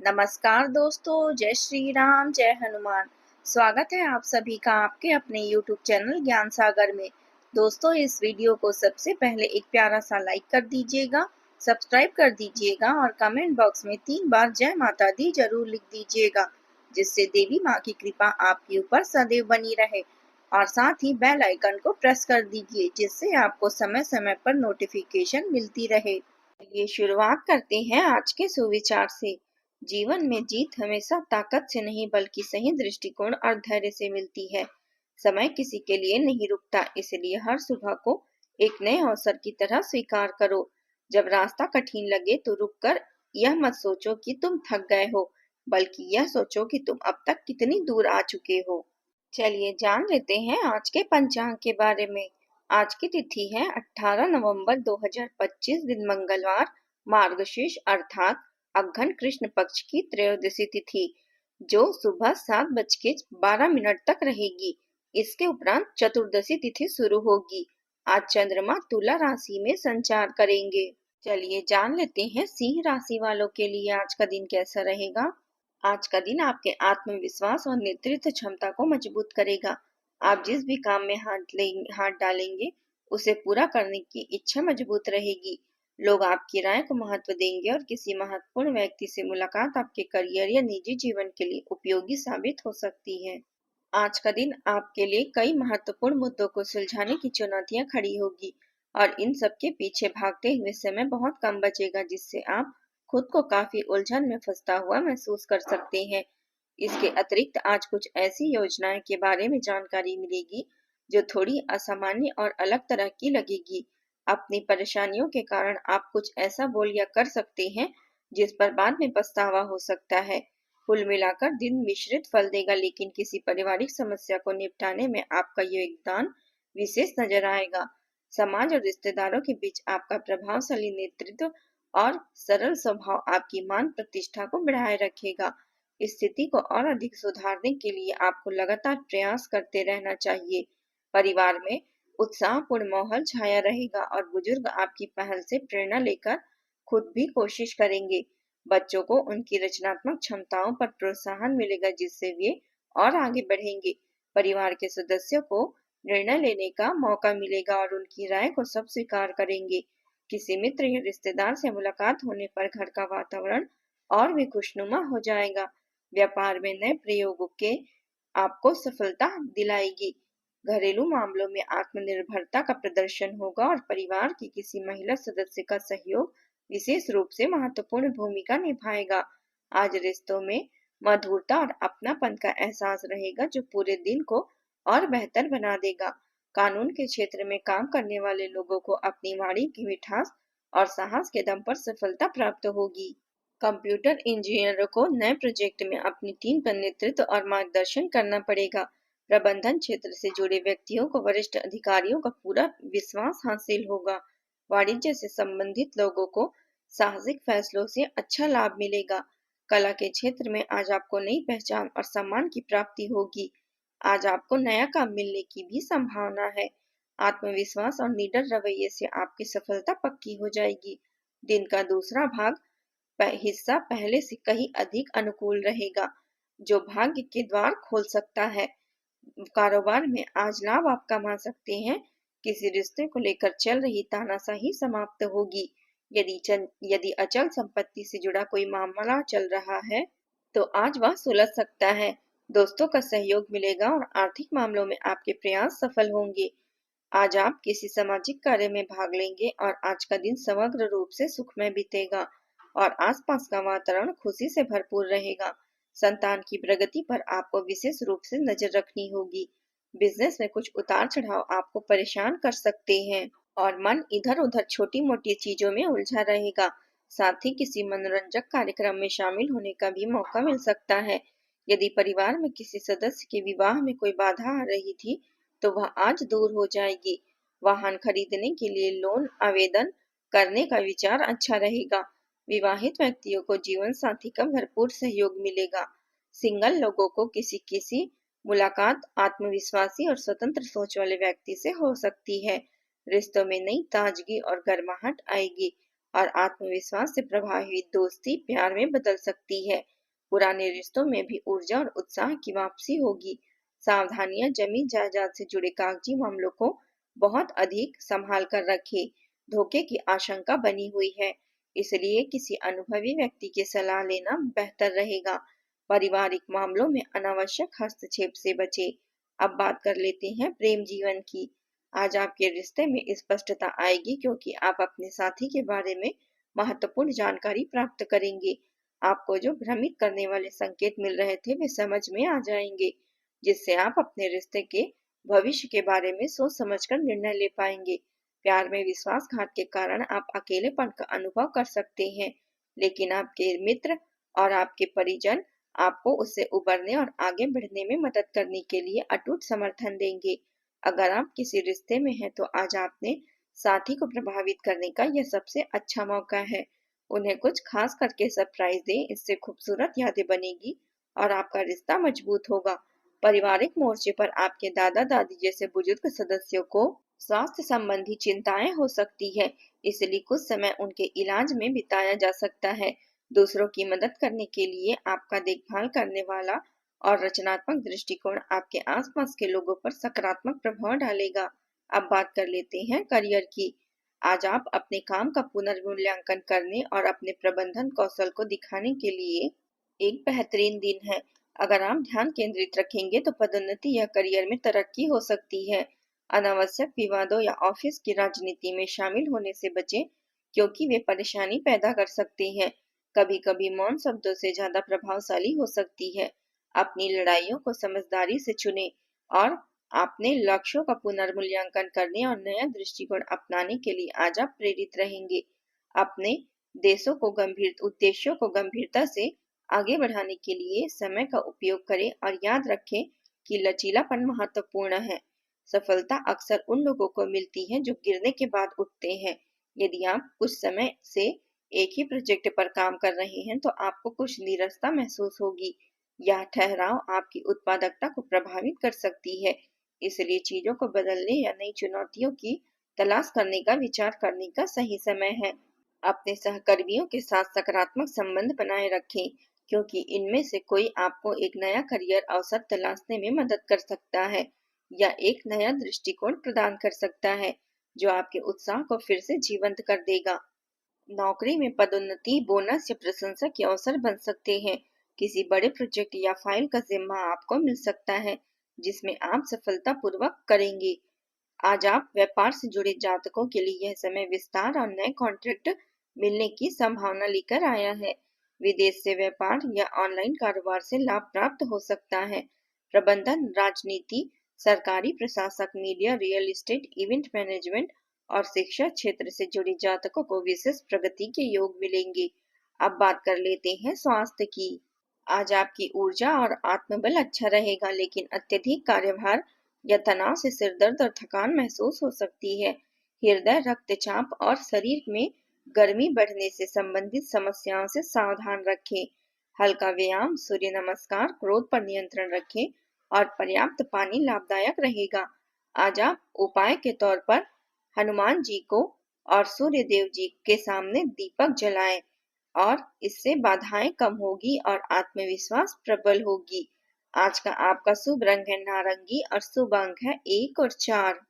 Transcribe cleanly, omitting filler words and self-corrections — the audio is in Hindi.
नमस्कार दोस्तों, जय श्री राम, जय हनुमान। स्वागत है आप सभी का आपके अपने YouTube चैनल ज्ञान सागर में। दोस्तों, इस वीडियो को सबसे पहले एक प्यारा सा लाइक कर दीजिएगा, सब्सक्राइब कर दीजिएगा और कमेंट बॉक्स में 3 बार जय माता दी जरूर लिख दीजिएगा, जिससे देवी माँ की कृपा आपके ऊपर सदैव बनी रहे। और साथ ही बेल आइकन को प्रेस कर दीजिए, जिससे आपको समय समय पर नोटिफिकेशन मिलती रहे। ये शुरुआत करते हैं आज के सुविचार से। जीवन में जीत हमेशा ताकत से नहीं बल्कि सही दृष्टिकोण और धैर्य से मिलती है। समय किसी के लिए नहीं रुकता, इसलिए हर सुबह को एक नए अवसर की तरह स्वीकार करो। जब रास्ता कठिन लगे तो रुककर यह मत सोचो कि तुम थक गए हो, बल्कि यह सोचो कि तुम अब तक कितनी दूर आ चुके हो। चलिए जान लेते हैं आज के पंचांग के बारे में। आज की तिथि है 18 नवंबर 2025, दिन मंगलवार, मार्गशीर्ष अर्थात अघ्न कृष्ण पक्ष की त्रयोदशी तिथि, जो सुबह 7:12 तक रहेगी। इसके उपरांत चतुर्दशी तिथि शुरू होगी। आज चंद्रमा तुला राशि में संचार करेंगे। चलिए जान लेते हैं सिंह राशि वालों के लिए आज का दिन कैसा रहेगा। आज का दिन आपके आत्मविश्वास और नेतृत्व क्षमता को मजबूत करेगा। आप जिस भी काम में हाथ डालेंगे, उसे पूरा करने की इच्छा मजबूत रहेगी। लोग आपकी राय को महत्व देंगे और किसी महत्वपूर्ण व्यक्ति से मुलाकात आपके करियर या निजी जीवन के लिए उपयोगी साबित हो सकती है। आज का दिन आपके लिए कई महत्वपूर्ण मुद्दों को सुलझाने की चुनौतियां खड़ी होगी और इन सब के पीछे भागते हुए समय बहुत कम बचेगा, जिससे आप खुद को काफी उलझन में फंसता हुआ महसूस कर सकते हैं। इसके अतिरिक्त आज कुछ ऐसी योजनाएं के बारे में जानकारी मिलेगी जो थोड़ी असामान्य और अलग तरह की लगेगी। अपनी परेशानियों के कारण आप कुछ ऐसा बोल या कर सकते हैं जिस पर बाद में पछतावा हो सकता है। कुल मिलाकर दिन मिश्रित फल देगा, लेकिन किसी पारिवारिक समस्या को निपटाने में आपका योगदान विशेष नजर आएगा। समाज और रिश्तेदारों के बीच आपका प्रभावशाली नेतृत्व और सरल स्वभाव आपकी मान प्रतिष्ठा को बढ़ाए रखेगा। स्थिति को और अधिक सुधारने के लिए आपको लगातार प्रयास करते रहना चाहिए। परिवार में उत्साहपूर्ण माहौल छाया रहेगा और बुजुर्ग आपकी पहल से प्रेरणा लेकर खुद भी कोशिश करेंगे। बच्चों को उनकी रचनात्मक क्षमताओं पर प्रोत्साहन मिलेगा, जिससे वे और आगे बढ़ेंगे। परिवार के सदस्यों को निर्णय लेने का मौका मिलेगा और उनकी राय को सब स्वीकार करेंगे। किसी मित्र या रिश्तेदार से मुलाकात होने पर घर का वातावरण और भी खुशनुमा हो जाएगा। व्यापार में नए प्रयोगों के आपको सफलता दिलाएगी। घरेलू मामलों में आत्मनिर्भरता का प्रदर्शन होगा और परिवार की किसी महिला सदस्य का सहयोग विशेष रूप से महत्वपूर्ण भूमिका निभाएगा। आज रिश्तों में मधुरता और अपनापन का एहसास रहेगा, जो पूरे दिन को और बेहतर बना देगा। कानून के क्षेत्र में काम करने वाले लोगों को अपनी वाणी की मिठास और साहस के दम पर सफलता प्राप्त होगी। कंप्यूटर इंजीनियरों को नए प्रोजेक्ट में अपनी टीम का नेतृत्व और मार्गदर्शन करना पड़ेगा। प्रबंधन क्षेत्र से जुड़े व्यक्तियों को वरिष्ठ अधिकारियों का पूरा विश्वास हासिल होगा। वाणिज्य से संबंधित लोगों को साहसिक फैसलों से अच्छा लाभ मिलेगा। कला के क्षेत्र में आज आपको नई पहचान और सम्मान की प्राप्ति होगी। आज आपको नया काम मिलने की भी संभावना है। आत्मविश्वास और निडर रवैये से आपकी सफलता पक्की हो जाएगी। दिन का दूसरा हिस्सा पहले से कहीं अधिक अनुकूल रहेगा, जो भाग्य के द्वार खोल सकता है। कारोबार में आज लाभ आप कमा सकते हैं। किसी रिश्ते को लेकर चल रही तानाशाही समाप्त होगी। यदि अचल संपत्ति से जुड़ा कोई मामला चल रहा है, तो आज वह सुलझ सकता है। दोस्तों का सहयोग मिलेगा और आर्थिक मामलों में आपके प्रयास सफल होंगे। आज आप किसी सामाजिक कार्य में भाग लेंगे और आज का दिन समग्र रूप से सुखमय बीतेगा और आसपास का वातावरण खुशी से भरपूर रहेगा। संतान की प्रगति पर आपको विशेष रूप से नजर रखनी होगी। बिजनेस में कुछ उतार चढ़ाव आपको परेशान कर सकते हैं और मन इधर उधर छोटी मोटी चीजों में उलझा रहेगा। साथ ही किसी मनोरंजक कार्यक्रम में शामिल होने का भी मौका मिल सकता है। यदि परिवार में किसी सदस्य के विवाह में कोई बाधा आ रही थी, तो वह आज दूर हो जाएगी। वाहन खरीदने के लिए लोन आवेदन करने का विचार अच्छा रहेगा। विवाहित व्यक्तियों को जीवन साथी का भरपूर सहयोग मिलेगा। सिंगल लोगों को किसी किसी मुलाकात आत्मविश्वासी और स्वतंत्र सोच वाले व्यक्ति से हो सकती है। रिश्तों में नई ताजगी और गर्माहट आएगी और आत्मविश्वास से प्रभावित दोस्ती प्यार में बदल सकती है। पुराने रिश्तों में भी ऊर्जा और उत्साह की वापसी होगी। सावधानियां, जमीन जायदाद से जुड़े कागजी मामलों को बहुत अधिक संभाल कर रखें। धोखे की आशंका बनी हुई है, इसलिए किसी अनुभवी व्यक्ति की सलाह लेना बेहतर रहेगा। पारिवारिक मामलों में अनावश्यक हस्तक्षेप से बचें। अब बात कर लेते हैं प्रेम जीवन की। आज आपके रिश्ते में स्पष्टता आएगी, क्योंकि आप अपने साथी के बारे में महत्वपूर्ण जानकारी प्राप्त करेंगे। आपको जो भ्रमित करने वाले संकेत मिल रहे थे वे समझ में आ जाएंगे, जिससे आप अपने रिश्ते के भविष्य के बारे में सोच समझकर निर्णय ले पाएंगे। प्यार में विश्वासघात के कारण आप अकेलेपन का अनुभव कर सकते हैं, लेकिन आपके मित्र और आपके परिजन आपको उससे उबरने और आगे बढ़ने में मदद करने के लिए अटूट समर्थन देंगे। अगर आप किसी रिश्ते में हैं, तो आज आपने साथी को प्रभावित करने का यह सबसे अच्छा मौका है। उन्हें कुछ खास करके सरप्राइज दें, इससे खूबसूरत यादें बनेगी और आपका रिश्ता मजबूत होगा। पारिवारिक मोर्चे पर आपके दादा दादी जैसे बुजुर्ग सदस्यों को स्वास्थ्य संबंधी चिंताएं हो सकती है, इसलिए कुछ समय उनके इलाज में बिताया जा सकता है। दूसरों की मदद करने के लिए आपका देखभाल करने वाला और रचनात्मक दृष्टिकोण आपके आसपास के लोगों पर सकारात्मक प्रभाव डालेगा। अब बात कर लेते हैं करियर की। आज आप अपने काम का पुनर्मूल्यांकन करने और अपने प्रबंधन कौशल को दिखाने के लिए एक बेहतरीन दिन है। अगर आप ध्यान केंद्रित रखेंगे तो पदोन्नति या करियर में तरक्की हो सकती है। अनावश्यक विवादों या ऑफिस की राजनीति में शामिल होने से बचें, क्योंकि वे परेशानी पैदा कर सकते हैं। कभी-कभी मौन शब्दों से ज्यादा प्रभावशाली हो सकती है। अपनी लड़ाइयों को समझदारी से चुनें और अपने लक्ष्यों का पुनर्मूल्यांकन करने और नया दृष्टिकोण अपनाने के लिए आज आप प्रेरित रहेंगे। अपने उद्देश्यों को गंभीरता से आगे बढ़ाने के लिए समय का उपयोग करें और याद रखें कि लचीलापन महत्वपूर्ण है। सफलता अक्सर उन लोगों को मिलती है जो गिरने के बाद उठते हैं। यदि आप कुछ समय से एक ही प्रोजेक्ट पर काम कर रहे हैं, तो आपको कुछ नीरसता महसूस होगी। यह ठहराव आपकी उत्पादकता को प्रभावित कर सकती है, इसलिए चीजों को बदलने या नई चुनौतियों की तलाश करने का विचार करने का सही समय है। अपने सहकर्मियों के साथ सकारात्मक संबंध बनाए रखें, क्योंकि इनमें से कोई आपको एक नया करियर अवसर तलाशने में मदद कर सकता है या एक नया दृष्टिकोण प्रदान कर सकता है, जो आपके उत्साह को फिर से जीवंत कर देगा। नौकरी में पदोन्नति, बोनस या प्रशंसा के अवसर बन सकते हैं। किसी बड़े प्रोजेक्ट या फाइल का जिम्मा आपको मिल सकता है, जिसमें आप सफलतापूर्वक करेंगे। आज आप व्यापार से जुड़े जातकों के लिए यह समय विस्तार और नए कॉन्ट्रैक्ट मिलने की संभावना लेकर आया है। विदेश से व्यापार या ऑनलाइन कारोबार से लाभ प्राप्त हो सकता है। प्रबंधन, राजनीति, सरकारी प्रशासक, media, real estate, event management और शिक्षा क्षेत्र से जुड़े जातकों को विशेष प्रगति के योग मिलेंगे। अब बात कर लेते हैं स्वास्थ्य की। आज आपकी ऊर्जा और आत्मबल अच्छा रहेगा, लेकिन अत्यधिक कार्यभार या तनाव से सिर दर्द और थकान महसूस हो सकती है। हृदय, रक्तचाप और शरीर में गर्मी बढ़ने से संबंधित समस्याओं से सावधान रखें। हल्का व्यायाम, सूर्य नमस्कार, क्रोध पर नियंत्रण रखें और पर्याप्त पानी लाभदायक रहेगा। आज आप उपाय के तौर पर हनुमान जी को और सूर्य देव जी के सामने दीपक जलाएं, और इससे बाधाएं कम होगी और आत्मविश्वास प्रबल होगी। आज का आपका शुभ रंग है नारंगी और शुभ अंक है 1 और 4।